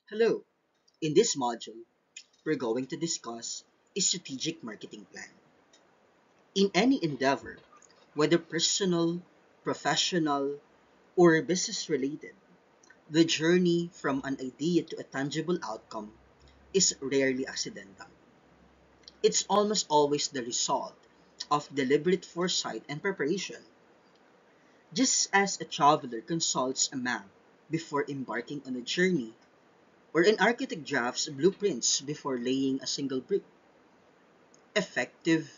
Hello, in this module, we're going to discuss a strategic marketing plan. In any endeavor, whether personal, professional, or business related, the journey from an idea to a tangible outcome is rarely accidental. It's almost always the result of deliberate foresight and preparation. Just as a traveler consults a map before embarking on a journey, or an architect drafts blueprints before laying a single brick, effective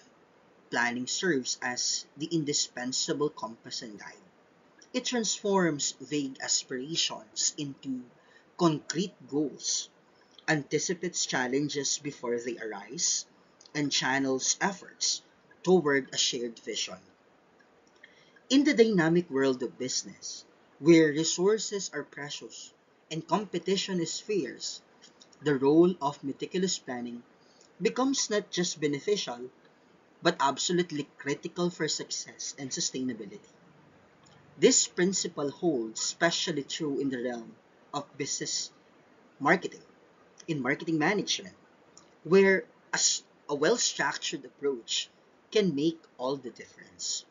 planning serves as the indispensable compass and guide. It transforms vague aspirations into concrete goals, anticipates challenges before they arise, and channels efforts toward a shared vision. In the dynamic world of business, where resources are precious and competition is fierce, the role of meticulous planning becomes not just beneficial, but absolutely critical for success and sustainability. This principle holds especially true in the realm of business marketing, in marketing management, where a well structured approach can make all the difference.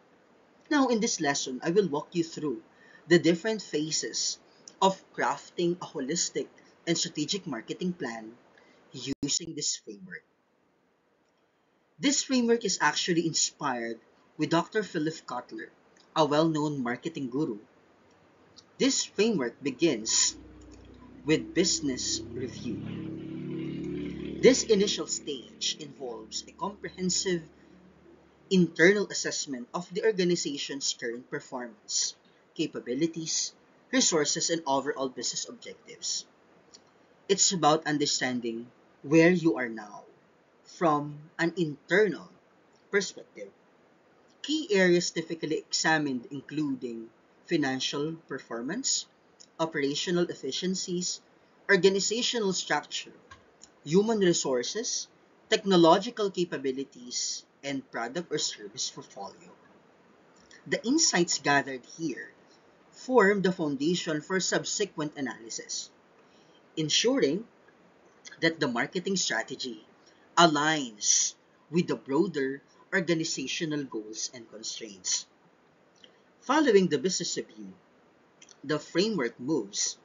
Now, in this lesson, I will walk you through the different phases of crafting a holistic and strategic marketing plan using this framework. This framework is actually inspired with Dr. Philip Kotler, a well-known marketing guru. This framework begins with business review. This initial stage involves a comprehensive internal assessment of the organization's current performance, capabilities, resources, and overall business objectives. It's about understanding where you are now from an internal perspective. Key areas typically examined including financial performance, operational efficiencies, organizational structure, human resources, technological capabilities, and product or service portfolio. The insights gathered here form the foundation for subsequent analysis, ensuring that the marketing strategy aligns with the broader organizational goals and constraints. Following the business review, the framework moves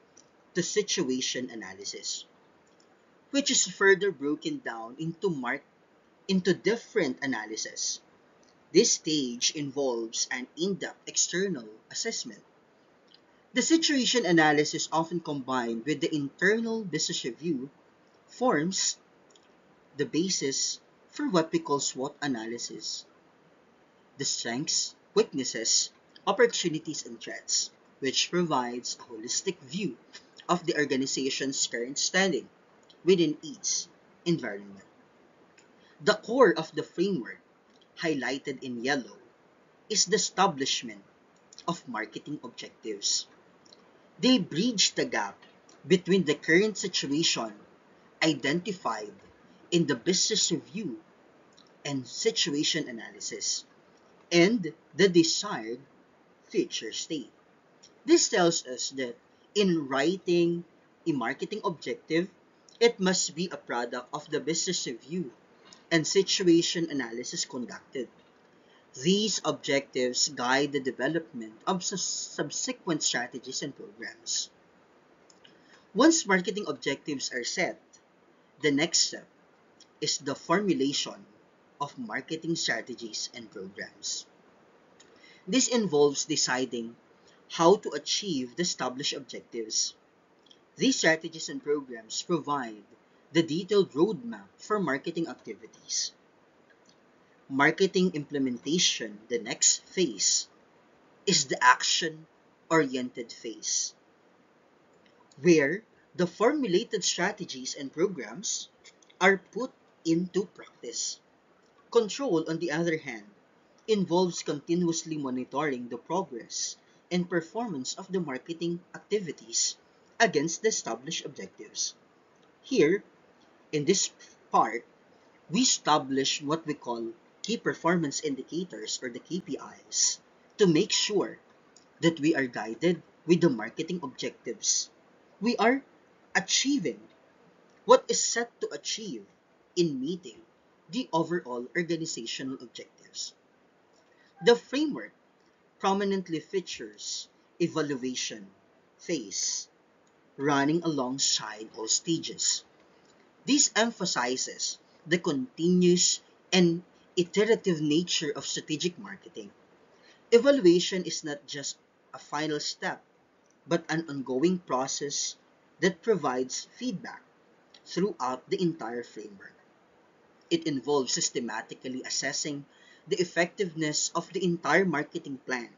to situation analysis, which is further broken down into different analyses. This stage involves an in-depth external assessment. The situation analysis, often combined with the internal business review, forms the basis for what we call SWOT analysis: the strengths, weaknesses, opportunities, and threats, which provides a holistic view of the organization's current standing within each environment. The core of the framework, highlighted in yellow, is the establishment of marketing objectives. They bridge the gap between the current situation identified in the business review and situation analysis and the desired future state. This tells us that in writing a marketing objective, it must be a product of the business review and situation analysis conducted. These objectives guide the development of subsequent strategies and programs. Once marketing objectives are set, the next step is the formulation of marketing strategies and programs. This involves deciding how to achieve the established objectives. These strategies and programs provide the detailed roadmap for marketing activities. Marketing implementation, the next phase, is the action-oriented phase, where the formulated strategies and programs are put into practice. Control, on the other hand, involves continuously monitoring the progress and performance of the marketing activities against the established objectives. Here, in this part, we establish what we call key performance indicators, or the KPIs, to make sure that we are guided with the marketing objectives. We are achieving what is set to achieve in meeting the overall organizational objectives. The framework prominently features evaluation phase running alongside all stages. This emphasizes the continuous and iterative nature of strategic marketing. Evaluation is not just a final step, but an ongoing process that provides feedback throughout the entire framework. It involves systematically assessing the effectiveness of the entire marketing plan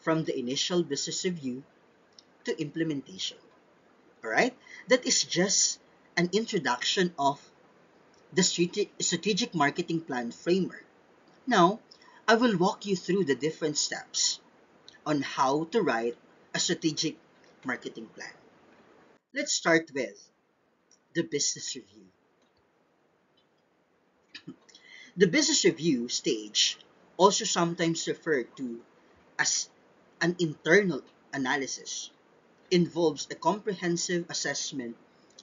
from the initial business review to implementation. Alright? That is just an introduction of the strategic marketing plan framework. Now, I will walk you through the different steps on how to write a strategic marketing plan. Let's start with the business review. The business review stage, also sometimes referred to as an internal analysis, involves a comprehensive assessment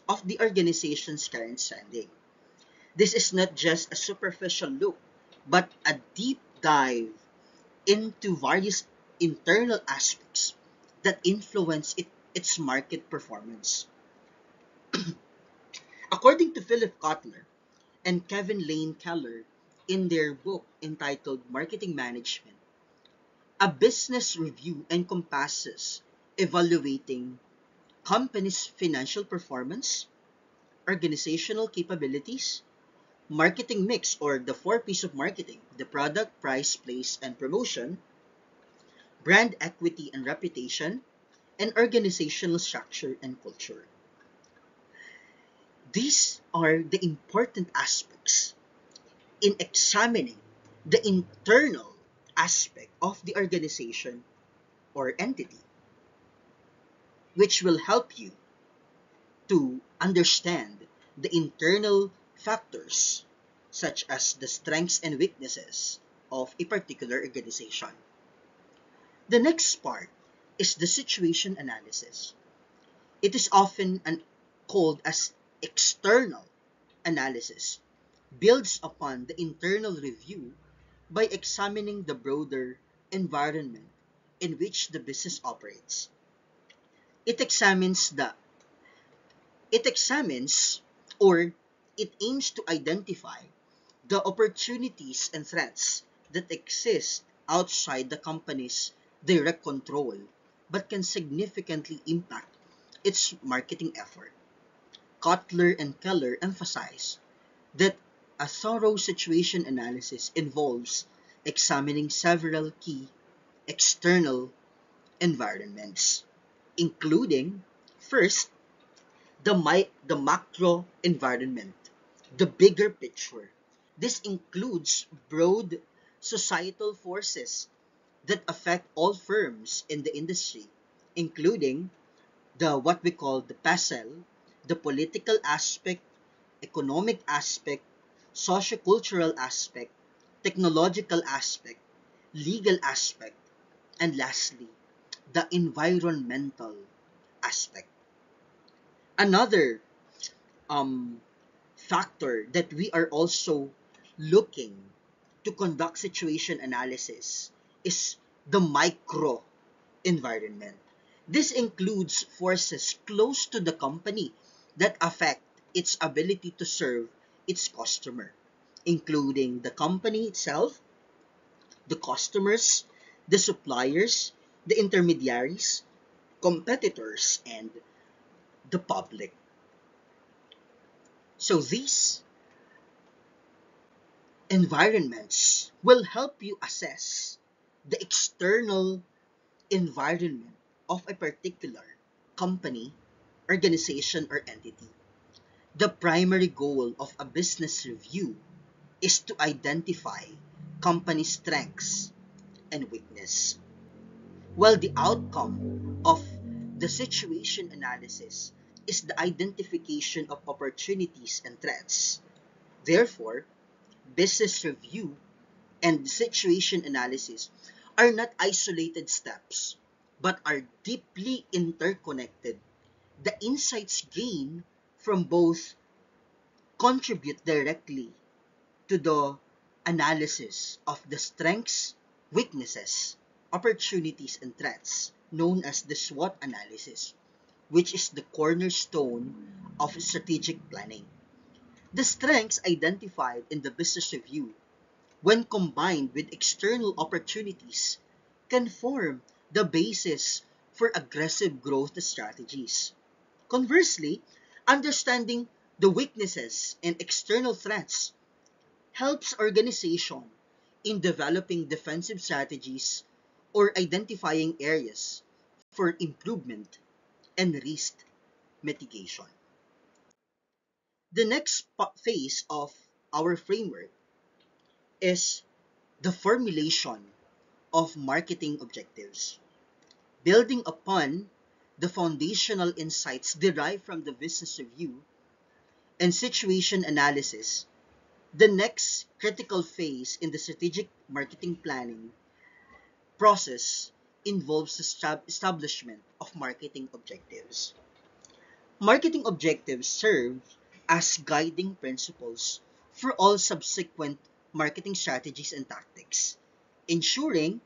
of the organization's current standing. This is not just a superficial look, but a deep dive into various internal aspects that influence its market performance. According to Philip Kotler and Kevin Lane Keller in their book entitled Marketing Management, a business review encompasses evaluating company's financial performance, organizational capabilities, marketing mix or the four P's of marketing, the product, price, place, and promotion, brand equity and reputation, and organizational structure and culture. These are the important aspects in examining the internal aspect of the organization or entity, which will help you to understand the internal factors such as the strengths and weaknesses of a particular organization. The next part is the situation analysis. It is often called as external analysis, builds upon the internal review by examining the broader environment in which the business operates. It examines the it examines or it aims to identify the opportunities and threats that exist outside the company's direct control but can significantly impact its marketing effort. Kotler and Keller emphasize that a thorough situation analysis involves examining several key external environments, including first, the macro environment, the bigger picture. This includes broad societal forces that affect all firms in the industry, including the what we call the PASL, the political aspect, economic aspect, sociocultural aspect, technological aspect, legal aspect, and lastly, the environmental aspect. Another um, factor that we are also looking to conduct situation analysis is the micro environment. This includes forces close to the company that affect its ability to serve its customer, including the company itself, the customers, the suppliers, the intermediaries, competitors, and the public. So these environments will help you assess the external environment of a particular company, organization, or entity. The primary goal of a business review is to identify company strengths and weakness, while the outcome of the situation analysis is the identification of opportunities and threats. Therefore, business review and situation analysis are not isolated steps, but are deeply interconnected. the insights gained from both contribute directly to the analysis of the strengths, weaknesses, opportunities, and threats, known as the SWOT analysis, which is the cornerstone of strategic planning. The strengths identified in the business review, when combined with external opportunities, can form the basis for aggressive growth strategies. Conversely, understanding the weaknesses and external threats helps organization in developing defensive strategies or identifying areas for improvement and risk mitigation. The next phase of our framework is the formulation of marketing objectives. Building upon the foundational insights derived from the business review and situation analysis, the next critical phase in the strategic marketing planning process involves the establishment of marketing objectives. Marketing objectives serve as guiding principles for all subsequent marketing strategies and tactics, ensuring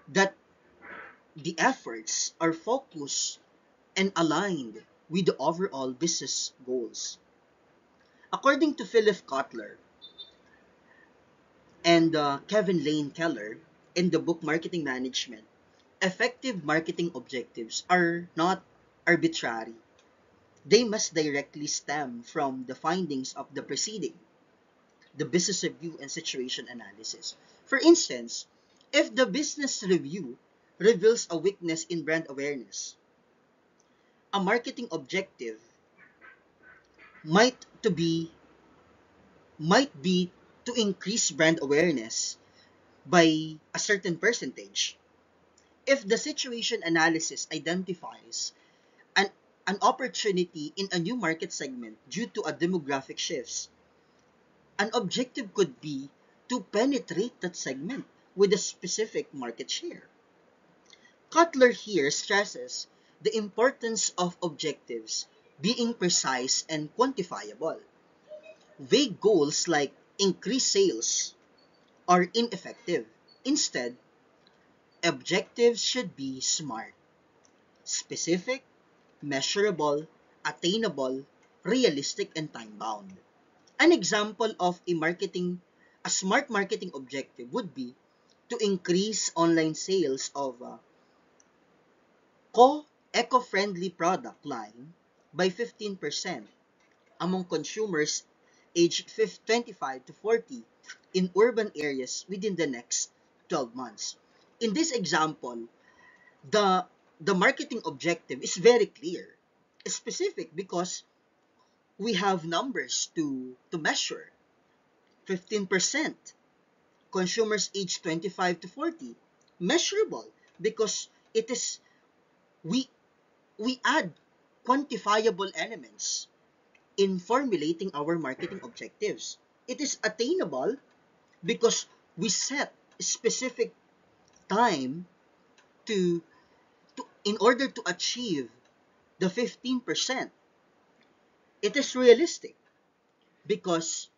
that the efforts are focused and aligned with the overall business goals. According to Philip Kotler and Kevin Lane Keller in the book Marketing Management, effective marketing objectives are not arbitrary. They must directly stem from the findings of the preceding, the business review and situation analysis. For instance, if the business review reveals a weakness in brand awareness, a marketing objective might to be might be to increase brand awareness by a certain percentage. If the situation analysis identifies an, an opportunity in a new market segment due to a demographic shifts, an objective could be to penetrate that segment with a specific market share. Cutler here stresses the importance of objectives being precise and quantifiable. Vague goals like increase sales are ineffective. Instead, objectives should be SMART, specific, measurable, attainable, realistic, and time-bound. An example of a smart marketing objective would be to increase online sales of eco-friendly product line by 15% among consumers aged 25 to 40 in urban areas within the next 12 months. In this example, the the marketing objective is very clear, specific because we have numbers to measure. 15% consumers aged 25 to 40, measurable because it is we we add quantifiable elements in formulating our marketing objectives. It is attainable because we set specific time to, in order to achieve the 15%. It is realistic because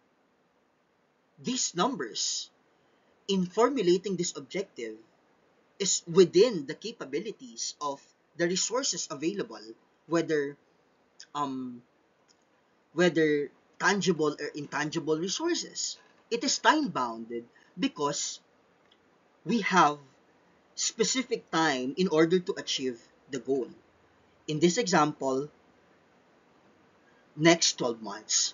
these numbers in formulating this objective is within the capabilities of the resources available, whether um whether tangible or intangible resources. It is time bounded because we have specific time in order to achieve the goal. In this example, next 12 months.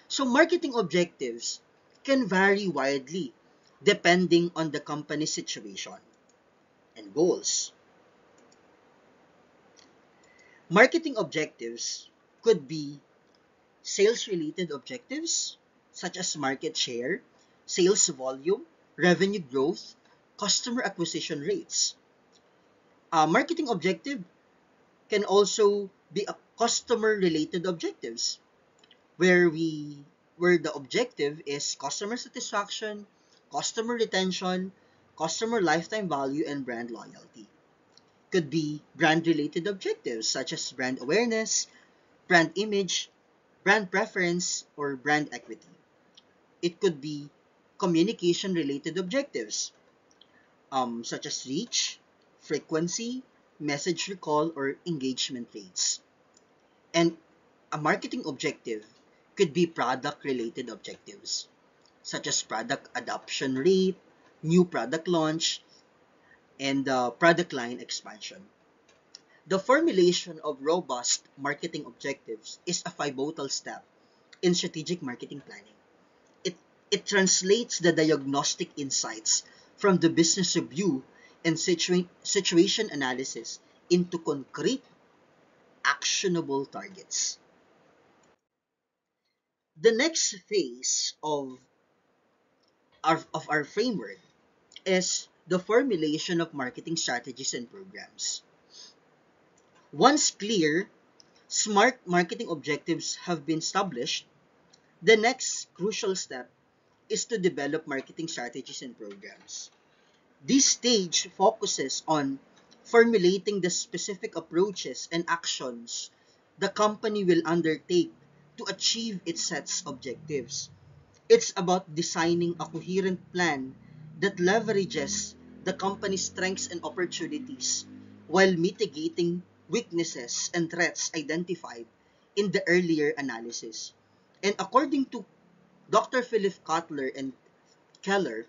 So marketing objectives can vary widely depending on the company's situation and goals. Marketing objectives could be sales-related objectives such as market share, sales volume, revenue growth, customer acquisition rates. Marketing objective can also be a customer-related objectives where the objective is customer satisfaction, customer retention, customer lifetime value, and brand loyalty. Could be brand-related objectives such as brand awareness, brand image, brand preference, or brand equity. It could be communication-related objectives such as reach, frequency, message recall, or engagement rates. And a marketing objective could be product-related objectives such as product adoption rate, new product launch, and product line expansion. The formulation of robust marketing objectives is a pivotal step in strategic marketing planning. It, it translates the diagnostic insights from the business review and situation analysis into concrete, actionable targets. The next phase of our framework is the formulation of marketing strategies and programs. Once clear, smart marketing objectives have been established, the next crucial step is to develop marketing strategies and programs. This stage focuses on formulating the specific approaches and actions the company will undertake to achieve its set's objectives. It's about designing a coherent plan that leverages the company's strengths and opportunities while mitigating weaknesses and threats identified in the earlier analysis. And according to Dr. Philip Kotler and Keller,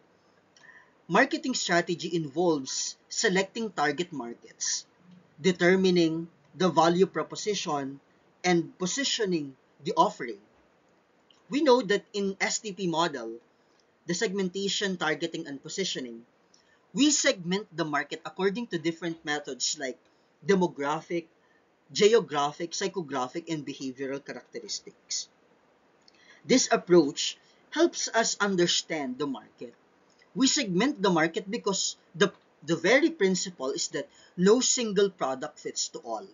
marketing strategy involves selecting target markets, determining the value proposition, and positioning the offering. We know that in STP model, the segmentation, targeting, and positioning, we segment the market according to different methods like demographic, geographic, psychographic, and behavioral characteristics. This approach helps us understand the market. We segment the market because the very principle is that no single product fits to all.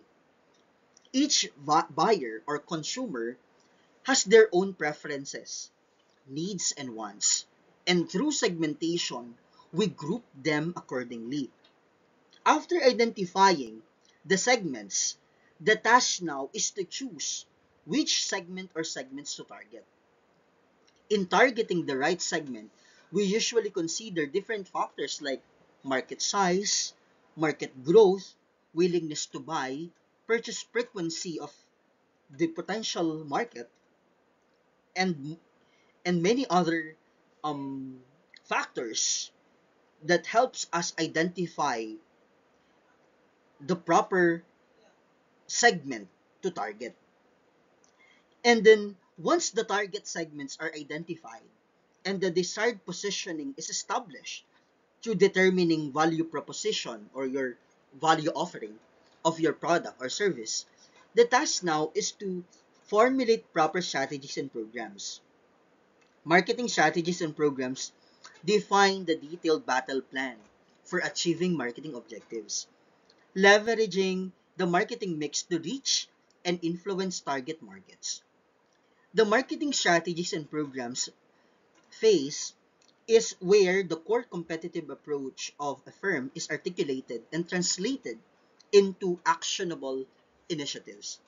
Each buyer or consumer has their own preferences, needs, and wants. And through segmentation, we group them accordingly. After identifying the segments, the task now is to choose which segment or segments to target. In targeting the right segment, we usually consider different factors like market size, market growth, willingness to buy, purchase frequency of the potential market, and many other um, factors that helps us identify the proper segment to target. And then once the target segments are identified and the desired positioning is established through determining value proposition or your value offering of your product or service, the task now is to formulate proper strategies and programs. Marketing strategies and programs define the detailed battle plan for achieving marketing objectives, leveraging the marketing mix to reach and influence target markets. The marketing strategies and programs phase is where the core competitive approach of a firm is articulated and translated into actionable initiatives.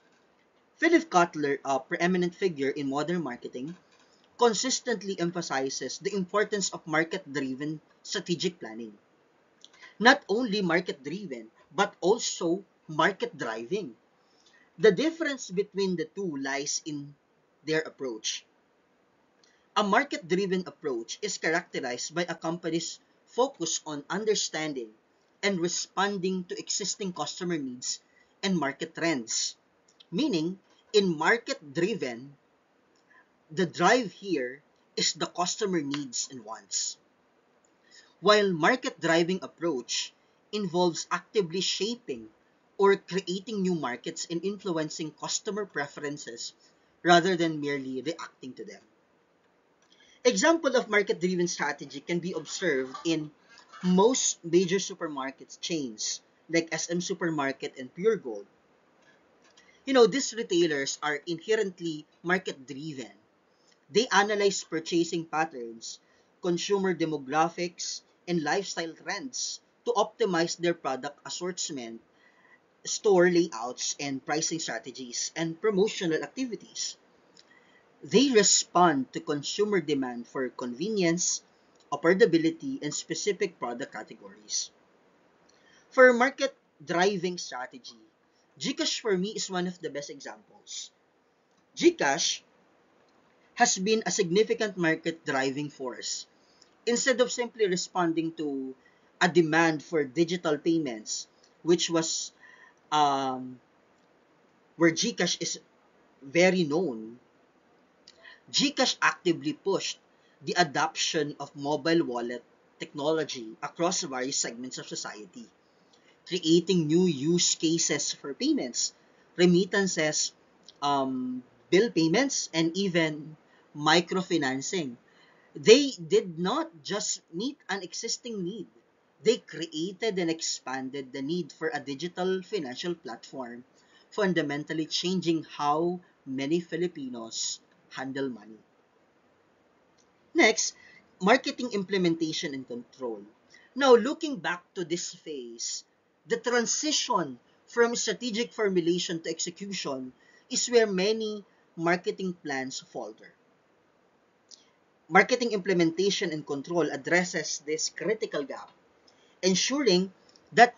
Philip Kotler, a preeminent figure in modern marketing, consistently emphasizes the importance of market-driven strategic planning. Not only market-driven, but also market-driving. The difference between the two lies in their approach. A market-driven approach is characterized by a company's focus on understanding and responding to existing customer needs and market trends. Meaning, in market-driven, the drive here is the customer needs and wants. While market-driving approach involves actively shaping or creating new markets and influencing customer preferences rather than merely reacting to them. Example of market-driven strategy can be observed in most major supermarket chains like SM Supermarket and Pure Gold. These retailers are inherently market-driven. They analyze purchasing patterns, consumer demographics, and lifestyle trends to optimize their product assortment store layouts and pricing strategies, and promotional activities. They respond to consumer demand for convenience, affordability, and specific product categories. For market driving strategy, Gcash for me is one of the best examples. Gcash has been a significant market driving force. Instead of simply responding to a demand for digital payments, which was um, where Gcash is very known, Gcash actively pushed the adoption of mobile wallet technology across various segments of society, creating new use cases for payments, remittances, bill payments, and even microfinancing. They did not just meet an existing need, they created and expanded the need for a digital financial platform, fundamentally changing how many Filipinos handle money. Next, marketing implementation and control. Now, looking back to this phase, the transition from strategic formulation to execution is where many marketing plans falter. Marketing implementation and control addresses this critical gap, ensuring that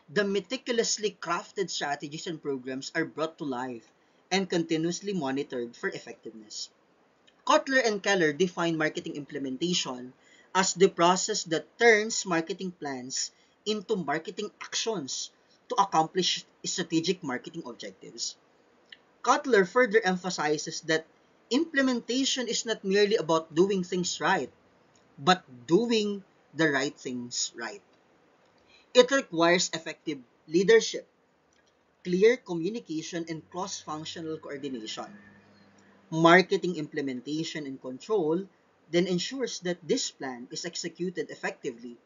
the meticulously crafted strategies and programs are brought to life and continuously monitored for effectiveness. Kotler and Keller define marketing implementation as the process that turns marketing plans into marketing actions to accomplish strategic marketing objectives. Kotler further emphasizes that implementation is not merely about doing things right, but doing the right things right. It requires effective leadership, clear communication, and cross-functional coordination. Marketing implementation and control then ensures that this plan is executed effectively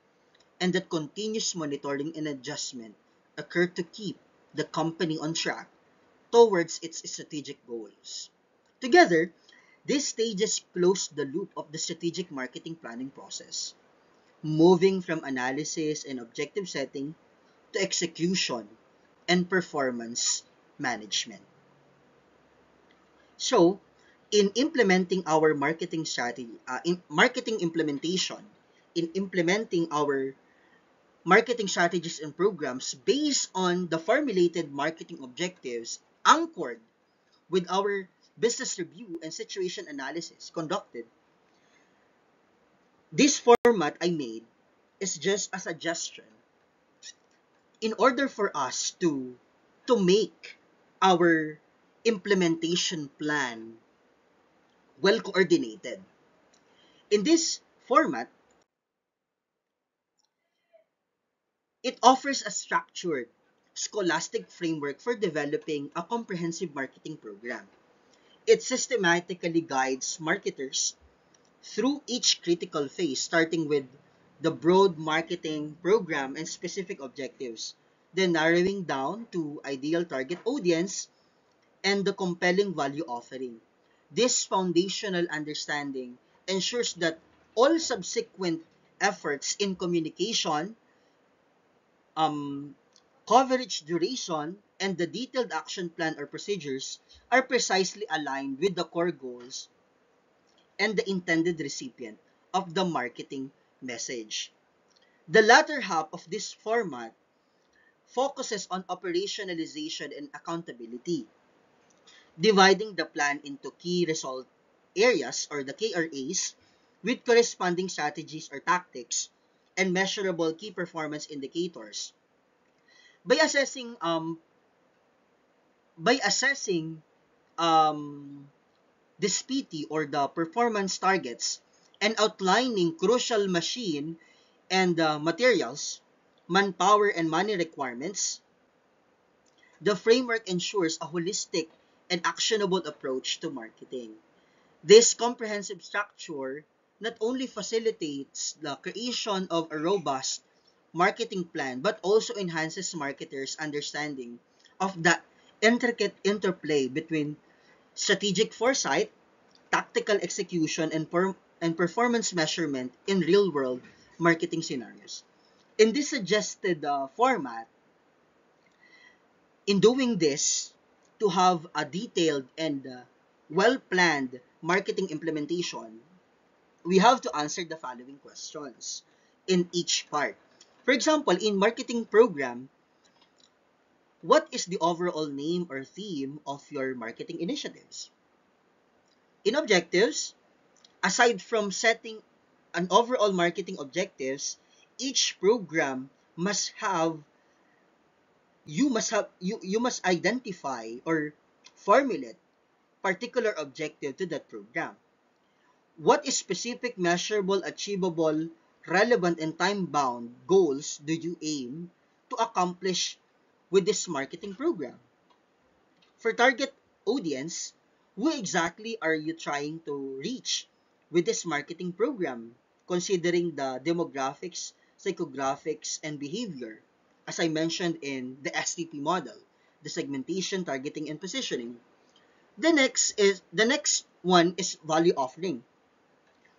and that continuous monitoring and adjustment occur to keep the company on track towards its strategic goals. Together, these stages close the loop of the strategic marketing planning process, moving from analysis and objective setting to execution and performance management. So, in implementing our marketing strategy, in marketing implementation, in implementing our marketing strategies and programs based on the formulated marketing objectives anchored with our business review and situation analysis conducted, this format I made is just a suggestion in order for us to make our implementation plan well coordinated. In this format, it offers a structured, scholastic framework for developing a comprehensive marketing program. It systematically guides marketers through each critical phase, starting with the broad marketing program and specific objectives, then narrowing down to ideal target audience and the compelling value offering. This foundational understanding ensures that all subsequent efforts in communication, um, coverage duration, and the detailed action plan or procedures are precisely aligned with the core goals and the intended recipient of the marketing message. The latter half of this format focuses on operationalization and accountability, dividing the plan into key result areas or the KRAs with corresponding strategies or tactics and measurable key performance indicators. By assessing by assessing this PT or the performance targets and outlining crucial machine and materials, manpower and money requirements, the framework ensures a holistic and actionable approach to marketing. This comprehensive structure not only facilitates the creation of a robust marketing plan but also enhances marketers' understanding of the intricate interplay between strategic foresight, tactical execution, and performance measurement in real-world marketing scenarios. In this suggested format, In doing this, to have a detailed and well-planned marketing implementation, we have to answer the following questions in each part. For example, in marketing program, what is the overall name or theme of your marketing initiatives? In objectives, aside from setting an overall marketing objectives, each program must have you must identify or formulate particular objective to that program. What is specific, measurable, achievable, relevant, and time-bound goals do you aim to accomplish with this marketing program? For target audience, who exactly are you trying to reach with this marketing program, considering the demographics, psychographics, and behavior, as I mentioned in the STP model, the segmentation, targeting, and positioning. The next one is value offering.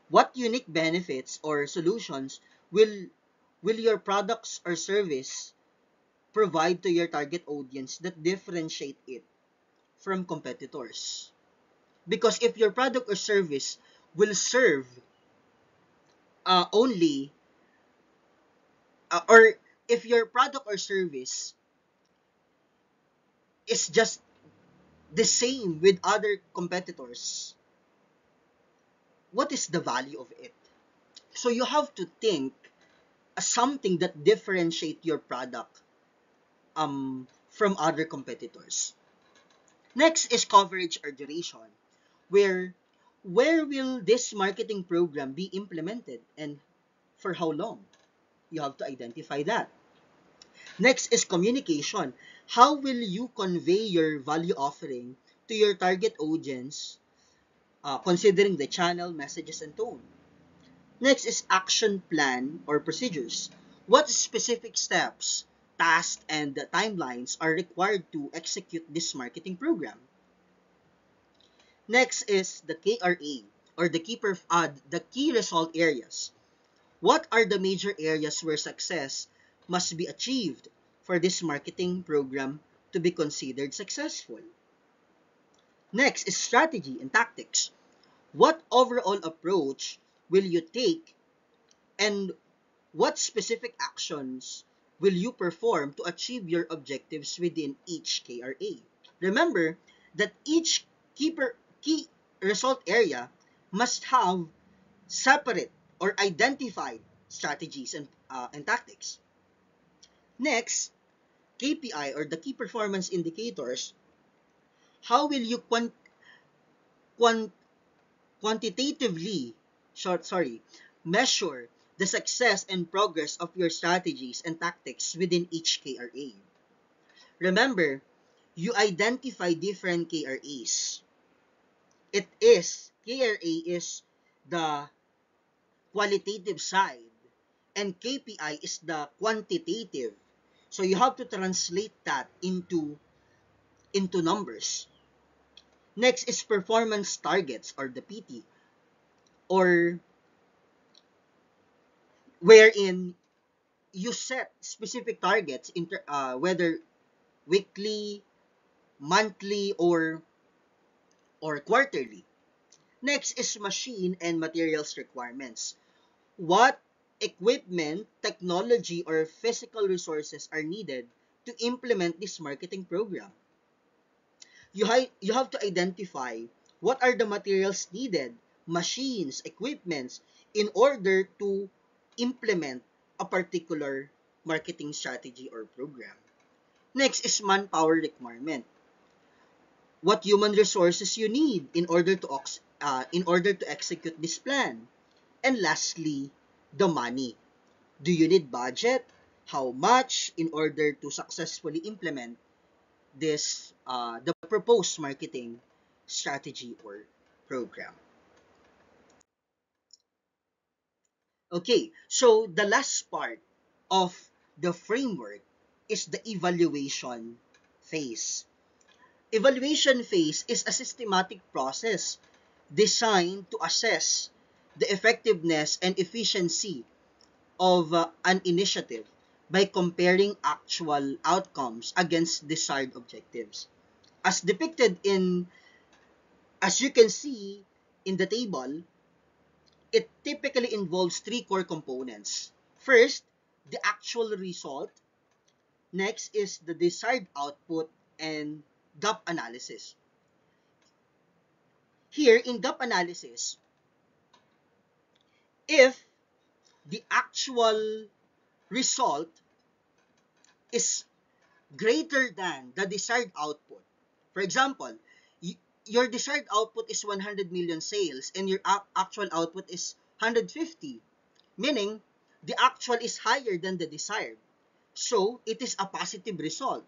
What unique benefits or solutions will your products or service provide to your target audience that differentiate it from competitors? Because if your product or service will serve only or if your product or service is just the same with other competitors, what is the value of it? So you have to think something that differentiate your product from other competitors. Next is coverage or duration, where where will this marketing program be implemented and for how long? You have to identify that. Next is communication. How will you convey your value offering to your target audience, considering the channel, messages, and tone? Next is action plan or procedures. What specific steps, tasks, and timelines are required to execute this marketing program? Next is the KRA or the key result areas. What are the major areas where success must be achieved for this marketing program to be considered successful? Next is strategy and tactics. What overall approach will you take and what specific actions will you perform to achieve your objectives within each KRA? Remember that each key result area must have separate or identified strategies and tactics. Next, KPI or the key performance indicators. How will you quant- quantitatively measure the success and progress of your strategies and tactics within each KRA? Remember, you identify different KRAs. KRA is the qualitative side and KPI is the quantitative. So you have to translate that into numbers. Next is performance targets or the PT, or wherein you set specific targets whether weekly, monthly, or quarterly. Next is machine and materials requirements. What equipment, technology, or physical resources are needed to implement this marketing program? You have to identify what are the materials needed, machines, equipments, in order to implement a particular marketing strategy or program. Next is manpower requirement. What human resources you need in order to execute this plan. And lastly, the money. Do you need budget? How much in order to successfully implement the proposed marketing strategy or program? Okay, so the last part of the framework is the evaluation phase. Evaluation phase is a systematic process designed to assess the effectiveness and efficiency of an initiative by comparing actual outcomes against desired objectives. As depicted as you can see in the table, it typically involves three core components. First, the actual result. Next is the desired output and gap analysis. Here, in gap analysis, if the actual result is greater than the desired output, for example, your desired output is 100 million sales and your actual output is 150, meaning the actual is higher than the desired. So, it is a positive result.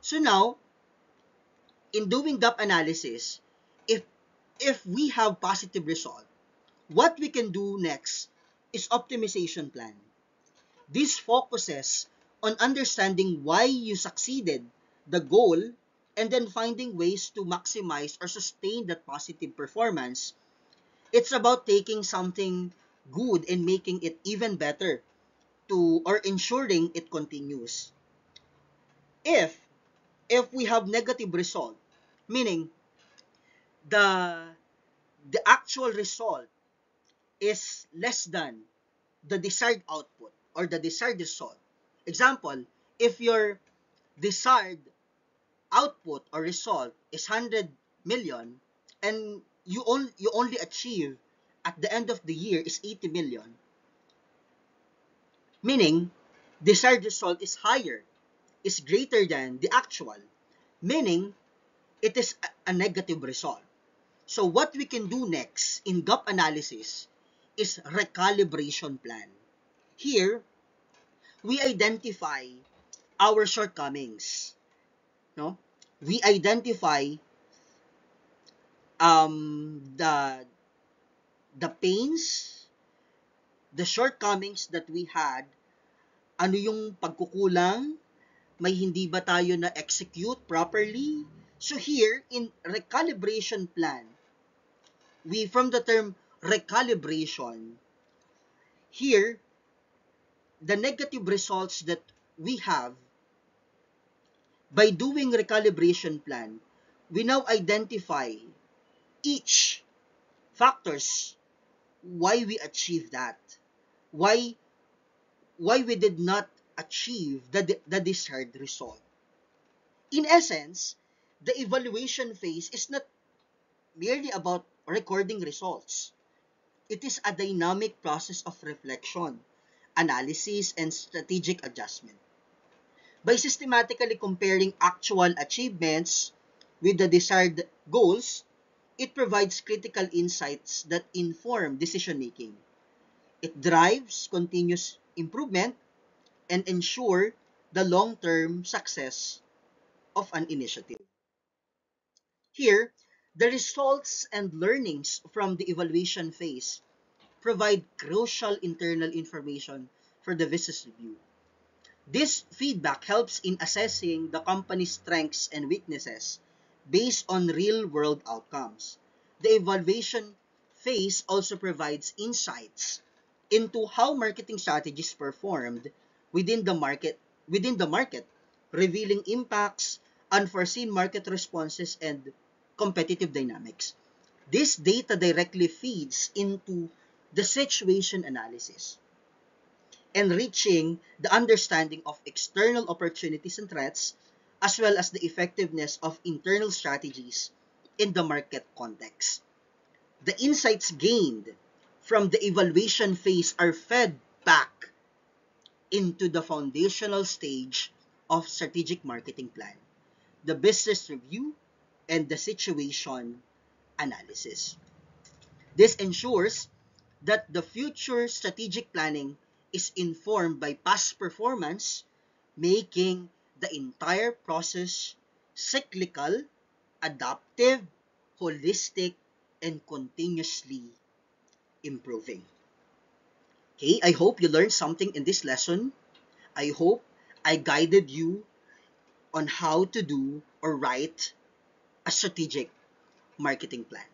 So now, in doing gap analysis, if if we have positive result, what we can do next is optimization plan. This focuses on understanding why you succeeded the goal and then finding ways to maximize or sustain that positive performance. It's about taking something good and making it even better to or ensuring it continues. If if we have negative result, meaning the the actual result is less than the desired output or the desired result. Example, if your desired output or result is 100 million and you only achieve at the end of the year is 80 million, meaning desired result is higher, is greater than the actual, meaning it is a negative result. So what we can do next in gap analysis is recalibration plan. Here, we identify our shortcomings. No? We identify the pains, the shortcomings that we had, ano yung pagkukulang, may hindi ba tayo na-execute properly. So here, in recalibration plan, from the term recalibration, here, the negative results that we have by doing recalibration plan, we now identify each factors why we achieve that, why we did not achieve the desired result. In essence, the evaluation phase is not merely about recording results. It is a dynamic process of reflection, analysis, and strategic adjustment. By systematically comparing actual achievements with the desired goals, it provides critical insights that inform decision making. It drives continuous improvement and ensure the long-term success of an initiative. Here, the results and learnings from the evaluation phase provide crucial internal information for the business review. This feedback helps in assessing the company's strengths and weaknesses based on real-world outcomes. The evaluation phase also provides insights into how marketing strategies performed within the market, revealing impacts, unforeseen market responses, and competitive dynamics. This data directly feeds into the situation analysis, enriching the understanding of external opportunities and threats, as well as the effectiveness of internal strategies in the market context. The insights gained from the evaluation phase are fed back into the foundational stage of strategic marketing plan, the business review, and the situation analysis. This ensures that the future strategic planning is informed by past performance, making the entire process cyclical, adaptive, holistic, and continuously improving. Okay, I hope you learned something in this lesson. I hope I guided you on how to do or write a strategic marketing plan.